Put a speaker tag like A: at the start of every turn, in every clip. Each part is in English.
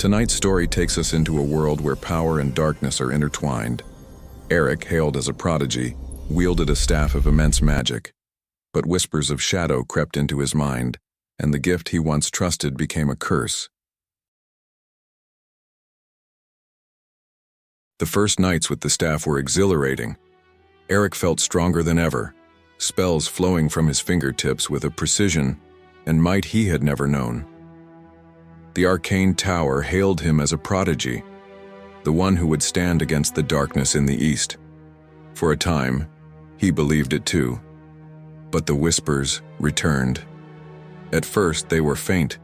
A: Tonight's story takes us into a world where power and darkness are intertwined. Aeric, hailed as a prodigy, wielded a staff of immense magic, but whispers of shadow crept into his mind, and the gift he once trusted became a curse. The first nights with the staff were exhilarating. Aeric felt stronger than ever, spells flowing from his fingertips with a precision and might he had never known. The arcane tower hailed him as a prodigy, the one who would stand against the darkness in the east. For a time, he believed it too. But the whispers returned. At first, they were faint,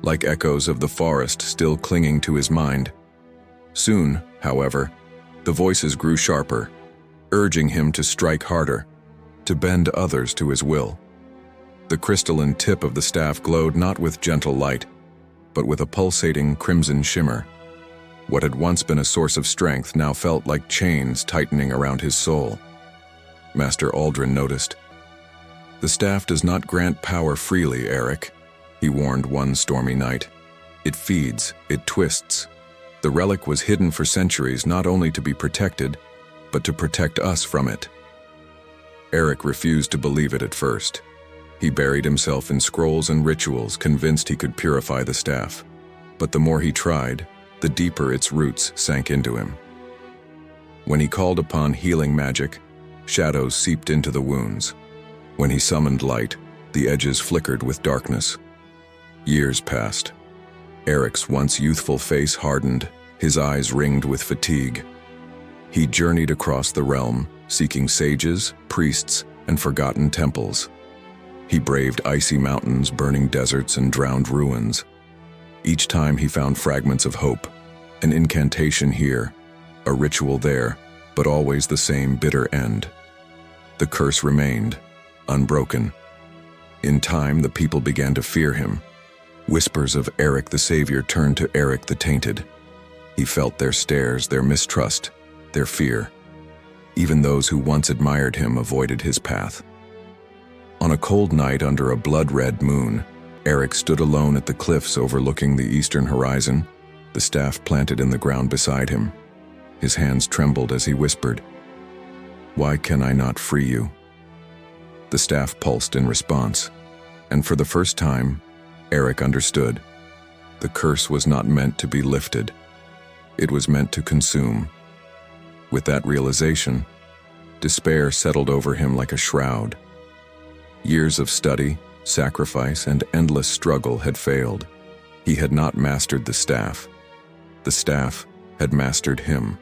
A: like echoes of the forest still clinging to his mind. Soon, however, the voices grew sharper, urging him to strike harder, to bend others to his will. The crystalline tip of the staff glowed not with gentle light, but with a pulsating crimson shimmer. What had once been a source of strength now felt like chains tightening around his soul. Master Aldrin noticed. "The staff does not grant power freely, Aeric," he warned one stormy night. "It feeds, it twists. The relic was hidden for centuries not only to be protected, but to protect us from it." Aeric refused to believe it at first. He buried himself in scrolls and rituals, convinced he could purify the staff. But the more he tried, the deeper its roots sank into him. When he called upon healing magic, shadows seeped into the wounds. When he summoned light, the edges flickered with darkness. Years passed. Aeric's once youthful face hardened, his eyes ringed with fatigue. He journeyed across the realm, seeking sages, priests, and forgotten temples. He braved icy mountains, burning deserts, and drowned ruins. Each time he found fragments of hope, an incantation here, a ritual there, but always the same bitter end. The curse remained, unbroken. In time, the people began to fear him. Whispers of Aeric the Savior turned to Aeric the Tainted. He felt their stares, their mistrust, their fear. Even those who once admired him avoided his path. On a cold night under a blood-red moon, Aeric stood alone at the cliffs overlooking the eastern horizon, the staff planted in the ground beside him. His hands trembled as he whispered, "Why can I not free you?" The staff pulsed in response, and for the first time, Aeric understood. The curse was not meant to be lifted. It was meant to consume. With that realization, despair settled over him like a shroud. Years of study, sacrifice, and endless struggle had failed. He had not mastered the staff. The staff had mastered him.